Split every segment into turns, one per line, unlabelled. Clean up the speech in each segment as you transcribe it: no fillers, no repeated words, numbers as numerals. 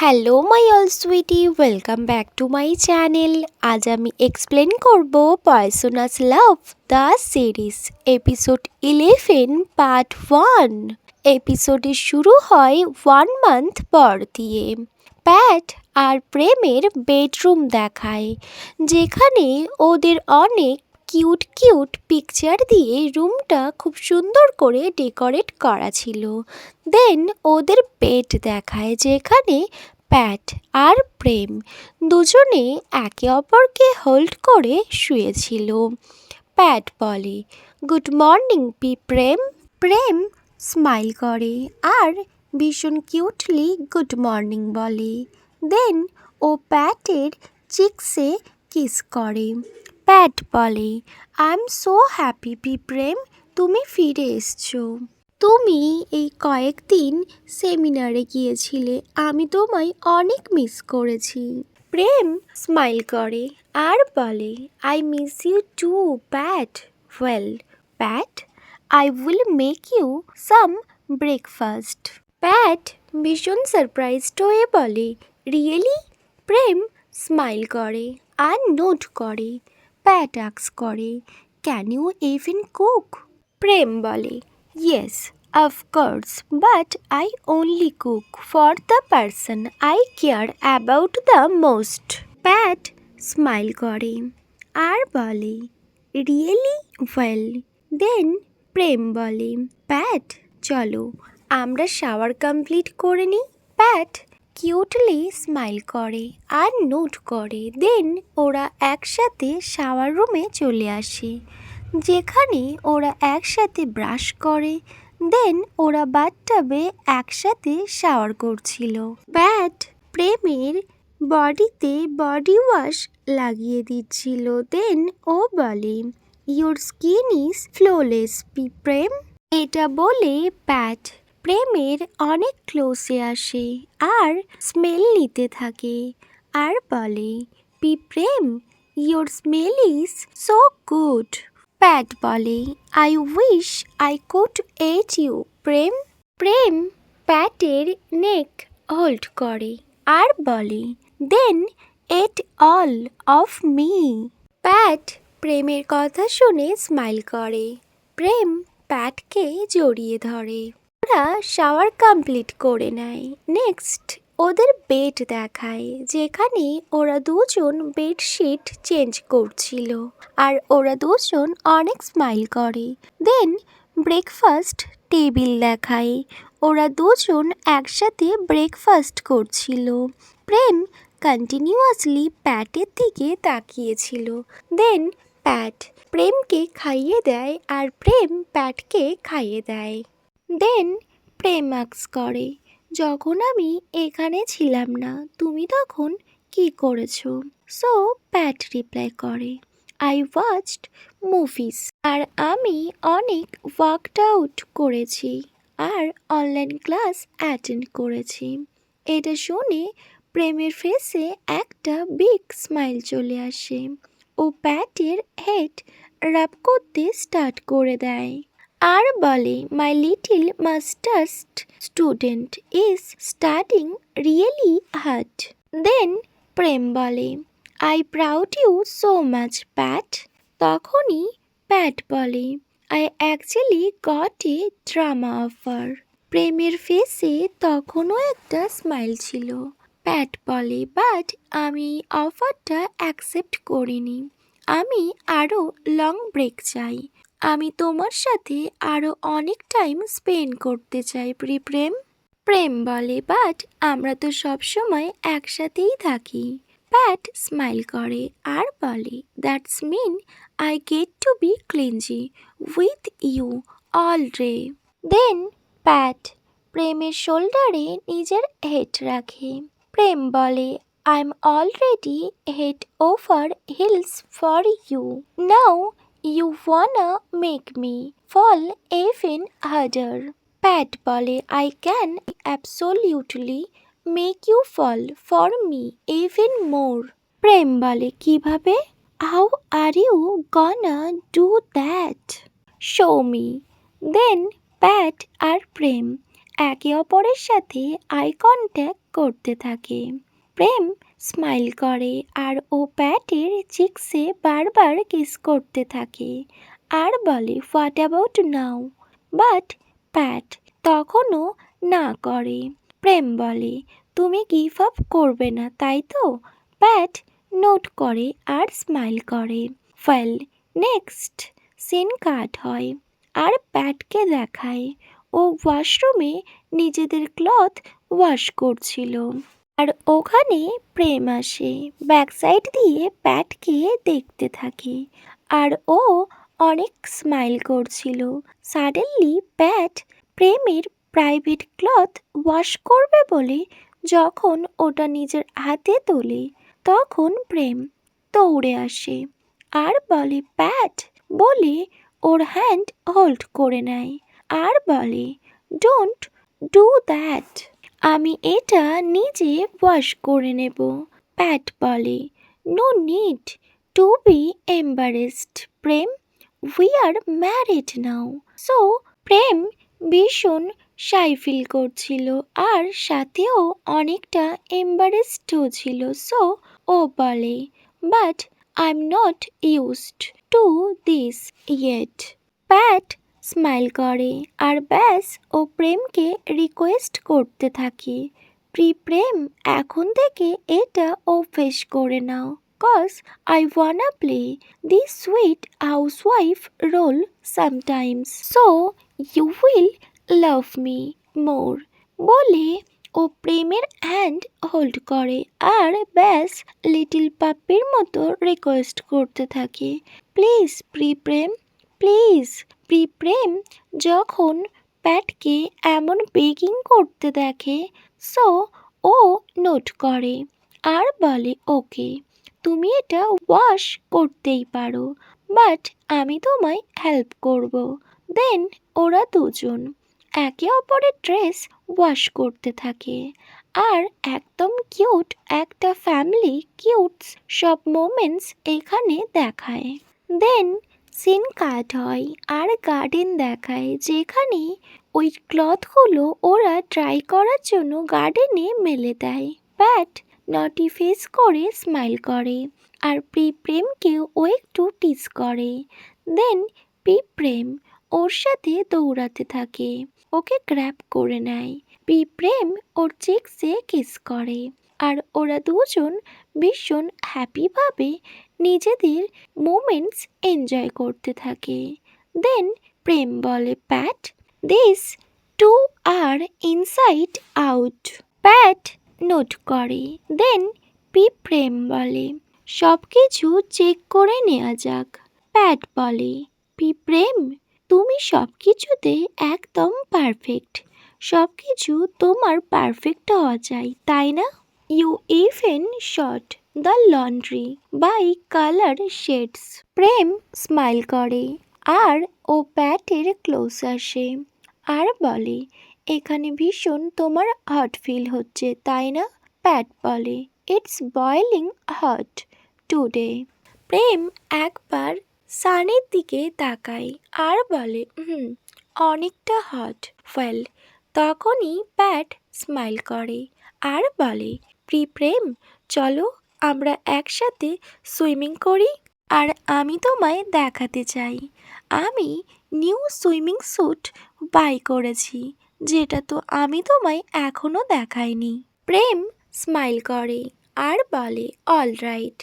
Hello my all sweetie, welcome back to my channel. আজ আমি explain করব poisonous love the series episode 11 part 1। এপিসোডে শুরু হয় 1 মান্থ পর দিয়ে। প্যাট আর প্রেমের বেডরুম দেখায়, যেখানে ওদের অনেক কিউট কিউট পিকচার দিয়ে রুমটা খুব সুন্দর করে ডেকোরেট করা ছিল। দেন ওদের বেড দেখায়, যেখানে প্যাট আর প্রেম দুজনে একে অপরকে হোল্ড করে শুয়েছিল। প্যাট বলে, গুড মর্নিং প্রেম। প্রেম স্মাইল করে আর ভীষণ কিউটলি গুড মর্নিং বলে। দেন ও প্যাটের চিকসে কিস করে। প্যাট বলে, আই এম সো হ্যাপি প্রেম, তুমি ফিরে এসছো। তুমি এই কয়েকদিন সেমিনারে গিয়েছিলে, আমি তোমায় অনেক মিস করেছি। প্রেম স্মাইল করে আর বলে, I miss you too Pat. Well Pat, I will make you some breakfast. Pat ভীষণ সারপ্রাইজড হয়ে বলে, রিয়েলি? প্রেম স্মাইল করে আর নোট করে। প্যাট আস্ক করে, ক্যান ইউ ইভেন কুক? প্রেম বলে, yes of course, but I only cook for the person I care about the most. Pat smile করে আর বলে, রিয়েলি? ওয়েল দেন প্রেম বলে, প্যাট চলো আমরা শাওয়ার কমপ্লিট করে নিই। প্যাট কিউটলি স্মাইল করে আর নোট করে। দেন ওরা একসাথে শাওয়ার রুমে চলে আসে, যেখানে ওরা একসাথে ব্রাশ করে। দেন ওরা বাথটাবে একসাথে শাওয়ার করছিল। প্যাট প্রেমের বডিতে বডি ওয়াশ লাগিয়ে দিচ্ছিল। দেন ও বলে, ইয়োর স্কিন ইজ ফ্লোলেস প্রেম। এটা বলে প্যাট প্রেমের অনেক ক্লোজে আসে আর স্মেল নিতে থাকে আর বলে, Prem, your smell is so good. Pat বলে, I wish I could eat you Prem. Prem প্যাটের নেক হোল্ড করে আর বলে, then eat all of me. Pat প্রেমের কথা শুনে স্মাইল করে। প্রেম প্যাটকে জড়িয়ে ধরে। ওরা শাওয়ার কমপ্লিট করে নেয়। নেক্সট ওদের বেড দেখায়, যেখানে ওরা দুজন বেডশিট চেঞ্জ করছিল আর ওরা দুজন অনেক স্মাইল করে। দেন ব্রেকফাস্ট টেবিল দেখায়, ওরা দুজন একসাথে ব্রেকফাস্ট করছিল। প্রেম কন্টিনিউয়াসলি প্যাটের দিকে তাকিয়েছিল। দেন প্যাট প্রেমকে খাইয়ে দেয় আর প্রেম প্যাটকে খাইয়ে দেয়। দেন প্রেম আস্ক করে, যখন আমি এখানে ছিলাম না তুমি তখন কি করেছো? সো প্যাট রিপ্লাই করে, আই ওয়াচড মুভিজ। আর আমি অনেক ওয়ার্কড আউট করেছি আর অনলাইন ক্লাস অ্যাটেন্ড করেছি। এটা শুনে প্রেমের ফেসে একটা বিগ স্মাইল চলে আসে। ও প্যাটের হেড রাব করতে স্টার্ট করে দেয় আর বলে, my little mustard student is studying really hard. Then Prem বলে, I proud you so much Pat. তখনই প্যাট বলে, I actually got a drama offer. প্রেমের ফেসে তখনও একটা স্মাইল ছিল। প্যাট বলে, বাট আমি অফারটা অ্যাকসেপ্ট করিনি। আমি আরও লং ব্রেক চাই। আমি তোমার সাথে আরও অনেক টাইম স্পেন্ড করতে চাই প্রেম। প্রেম বলে, বাট আমরা তো সবসময় একসাথেই থাকি। প্যাট স্মাইল করে আর বলে, that's mean I get to be clingy with you all day. Then Pat প্রেমের শোল্ডারে নিজের হেড রাখে। প্রেম বলে, I am already head over heels for you. Now you wanna make me fall even harder. Pat বলে, I can absolutely make you fall for me even more. Prem বলে, কিভাবে? How are you gonna do that? Show me. Then Pat আর প্রেম একে অপরের সাথে eye contact করতে থাকে। প্রেম smile করে আর ও প্যাটের চিক্সে বারবার কিস করতে থাকে আর বলে হোয়াট অ্যাবাউট নাও, বাট প্যাট তখনও না করে। প্রেম বলে তুমি গিভ আপ করবে না তাই তো? প্যাট নোট করে আর স্মাইল করে। ওয়েল, নেক্সট সিন কাট হয় আর প্যাটকে দেখায় ও ওয়াশরুমে নিজেদের ক্লথ ওয়াশ করছিল আর ওখানে প্রেম আসে, ব্যাক সাইড দিয়ে প্যাটকে দেখতে থাকে আর ও অনেক স্মাইল করছিল। সাডেনলি প্যাট প্রেমের প্রাইভেট ক্লথ ওয়াশ করবে বলে যখন ওটা নিজের হাতে তোলে তখন প্রেম দৌড়ে আসে আর বলে প্যাট বলে ওর হ্যান্ড হোল্ড করে নেয় আর বলে ডোন্ট ডু দ্যাট, আমি এটা নিজে ওয়াশ করে নেব। প্যাট বলে no need to be embarrassed Prem, we are married now. So Prem ভীষণ শাই ফিল করছিল আর সাথেও অনেকটা এম্বারেসডও ছিল। সো ও বলে but I am not used to this yet. Pat smile করে আর ব্যাস ও প্রেমকে রিকোয়েস্ট করতে থাকে প্রেম এখন থেকে এটা অভ্যেস করে নাও, cause I wanna play the sweet housewife role sometimes, so you will love me more বলে ও প্রেমের হ্যান্ড হোল্ড করে আর ব্যাস লিটিল পাপ্পির মতো রিকোয়েস্ট করতে থাকে প্লিজ প্রেম, প্লিজ। প্রেম যখন প্যাটকে এমন বেগিং করতে দেখে সো ও নোট করে আর বলে ওকে তুমি এটা ওয়াশ করতেই পারো, বাট আমি তোমায় হেল্প করব। দেন ওরা দুজন একে অপরের ড্রেস ওয়াশ করতে থাকে আর একদম কিউট একটা ফ্যামিলি কিউট সব মোমেন্টস এখানে দেখায়। দেন সিন কাট হয় আর গার্ডেন দেখায় যেখানে ওই ক্লথগুলো ওরা ট্রাই করার জন্য গার্ডেনে মেলে দেয়। প্যাট নটি ফেস করে স্মাইল করে আর প্রেমকেও ও একটু টিজ করে। দেন প্রেম ওর সাথে দৌড়াতে থাকে, ওকে গ্র্যাব করে নেয়। প্রেম ওর চিক্সে কিস করে আর ওরা দুজন ভীষণ হ্যাপিভাবে নিজেদের মোমেন্টস এনজয় করতে থাকে। দেন প্রেম বলে Pat this two are inside out. Pat note করে। দেন প্রেম বলে সব কিছু চেক করে নেওয়া যাক। প্যাট বলে প্রেম তুমি সব কিছুতে একদম পারফেক্ট, সব কিছু তোমার পারফেক্ট হওয়া চাই তাই না? You even sort the laundry by colour shades. Prem smile করে আর ও প্যাটের ক্লোজ আসে আর বলে এখানে ভীষণ তোমার হট ফিল হচ্ছে তাই না? প্যাট বলে ইটস বয়েলিং হট টুডে। প্রেম একবার সানের দিকে তাকায় আর বলে অনেকটা হট। ওয়েল, তখনই প্যাট স্মাইল করে আর বলে প্রেম চলো আমরা একসাথে সুইমিং করি, আর আমি তোমায় দেখাতে চাই আমি নিউ সুইমিং স্যুট বাই করেছি যেটা তো আমি তোমায় এখনো দেখাইনি। প্রেম স্মাইল করে আর বলে অলরাইট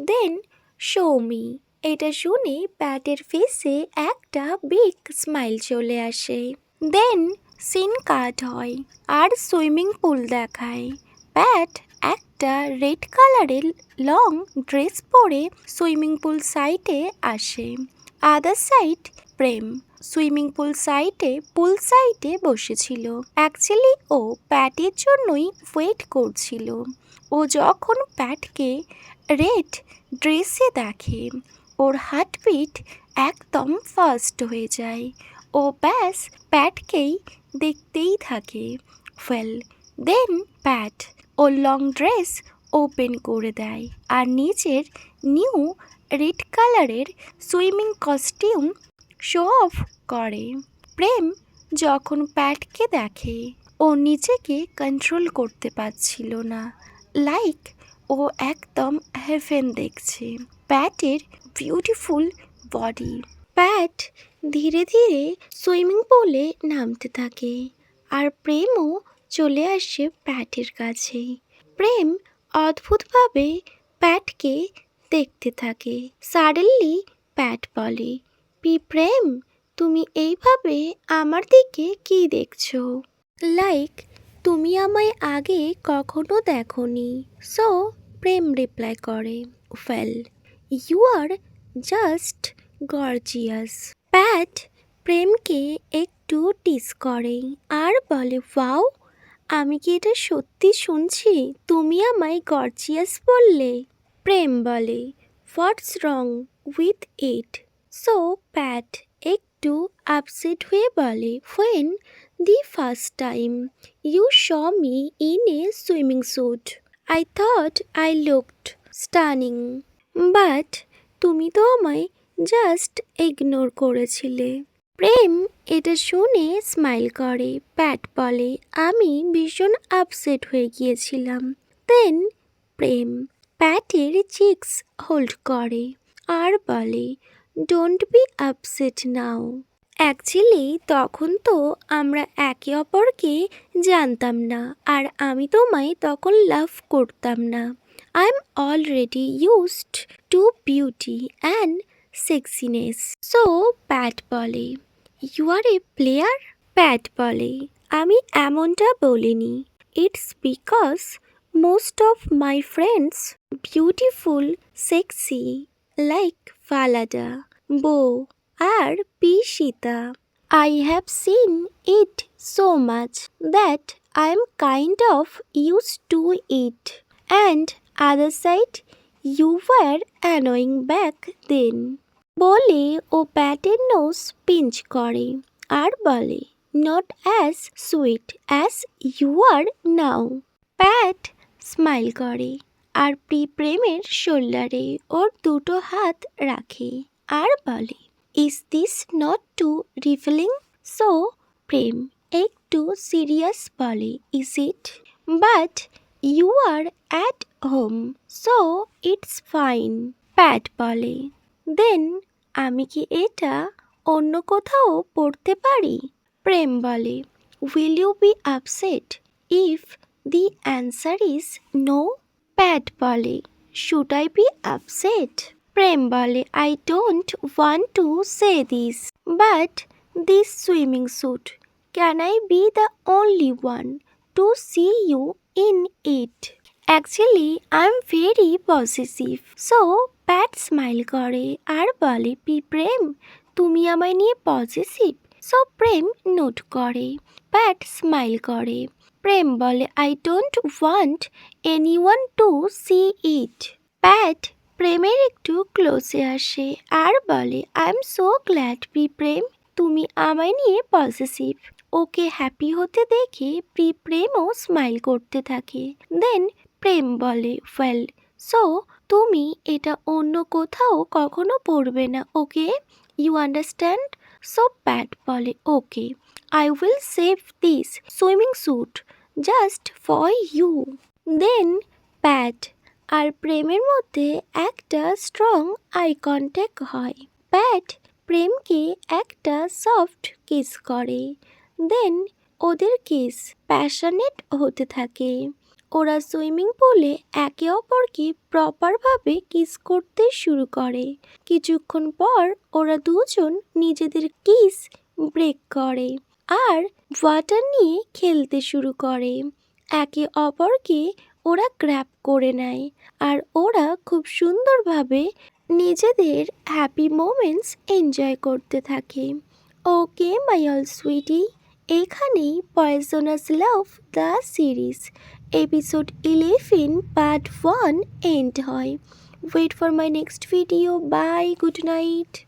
দেন শো মি। এটা শুনে প্যাটের ফেসে একটা বিগ স্মাইল চলে আসে। দেন সিন কাট হয় আর সুইমিং পুল দেখায়। প্যাট একটা রেড কালারের লং ড্রেস পরে সুইমিং পুল সাইডে আসে। আদার সাইড প্রেম সুইমিং পুল সাইডে বসেছিল। অ্যাকচুয়ালি ও প্যাটের জন্যই ওয়েট করছিল। ও যখন প্যাটকে রেড ড্রেসে দেখে ওর হার্টবিট একদম ফাস্ট হয়ে যায়। ও ব্যাস প্যাটকেই দেখতেই থাকে। ওয়েল, দেন প্যাট ওর লং ড্রেস ওপেন করে দেয় আর নিচের নিউ রেড কালারের সুইমিং কস্টিউম শো অফ করে। প্রেম যখন প্যাটকে দেখে ও নিজেকে কন্ট্রোল করতে পারছিল না, লাইক ও একদম হেভেন দেখছে প্যাটের বিউটিফুল বডি। প্যাট ধীরে ধীরে সুইমিং পুলে নামতে থাকে আর প্রেমও চলে আসে প্যাটের কাছে। প্রেম অদ্ভুতভাবে প্যাটকে দেখতে থাকে। সাডেনলি প্যাট বলে, প্রেম, তুমি এইভাবে আমার দিকে কি দেখছো? লাইক তুমি আমায় আগে কখনো দেখোনি। সো প্রেম রিপ্লাই করে, well, you are just gorgeous. Pat প্রেমকে একটু টিস করে আর বলে, ওয়াও, আমি কি এটা সত্যি শুনছি? তুমি আমায় গর্জিয়াস বললে? প্রেম বলে, হোয়াটস রং উইথ ইট? সো প্যাট একটু আপসেট হয়ে বলে, when the first time you saw me in a swimming suit, I thought I looked stunning. But তুমি তো আমায় জাস্ট ইগনোর করেছিলে। প্রেম এটা শুনে স্মাইল করে। প্যাট বলে, আমি ভীষণ আপসেট হয়ে গিয়েছিলাম। দেন প্রেম প্যাটের চিক্স হোল্ড করে আর বলে, don't be upset now. Actually তখন তো আমরা একে অপরকে জানতাম না আর আমি তোমায় তখন লাভ করতাম না। I am already used to beauty and sexiness. So Pat বলে, ইউ আর এ প্লেয়ার? প্যাট বলে, আমি এমনটা বলিনি। It's because most of my friends beautiful sexy like ফালাডা, বো আর Pishita. I have seen it so much that I am kind of used to it. And other side, you were annoying back then. বলে ও প্যাটের nose pinch করে আর বলে, not as sweet as you are now. Pat smile করে আর প্রেমের শোল্ডারে ওর দুটো হাত রাখে আর বলে, Is this not too revealing? So, প্রেম একটু সিরিয়াস বলে, Is it? But you are at home, so it's fine. প্যাট বলে, Then আমি কি এটা অন্য কোথাও পড়তে পারি? প্রেম বলে, Will you be upset if the answer is no? প্যাট বলে, Should I be upset? প্রেম বলে, I don't want to say this, but this swimming suit, can I be the only one to see you in it? Actually, I'm very possessive. So, Pat smile করে আর বলে, প্রেম, তুমি আমায় নিয়ে positive? So প্রেম note করে। প্যাট smile করে। প্রেম বলে, I don't want anyone to see it. প্যাট প্রেমের একটু ক্লোজে আসে আর বলে, আই এম সো গ্ল্যাড প্রেম, তুমি আমায় নিয়ে পজিটিভ। ওকে হ্যাপি হতে দেখে প্রেমও স্মাইল করতে থাকে। দেন প্রেম বলে, ওয়েল, সো তুমি এটা অন্য কোথাও কখনো পড়বে না, okay? You understand? So Pat বলে, okay, I will save this swimming suit just for you. Then Pat আর প্রেমের মধ্যে একটা স্ট্রং আই কন্ট্যাক্ট হয়। প্যাট প্রেমকে একটা সফট কিস করে। দেন ওদের কিস প্যাশনেট হতে থাকে। ওরা সুইমিং পুলে একে অপরকে প্রপারভাবে কিস করতে শুরু করে। কিছুক্ষণ পর ওরা দুজন নিজেদের কিস ব্রেক করে আর ওয়াটার নিয়ে খেলতে শুরু করে। একে অপরকে ওরা গ্র্যাব করে নেয় আর ওরা খুব সুন্দরভাবে নিজেদের হ্যাপি মোমেন্টস এনজয় করতে থাকে। ওকে মাই অল সুইটি, এখানেই poisonous love the series episode 11 part 1 end হয়। Wait for my next video. Bye, good night.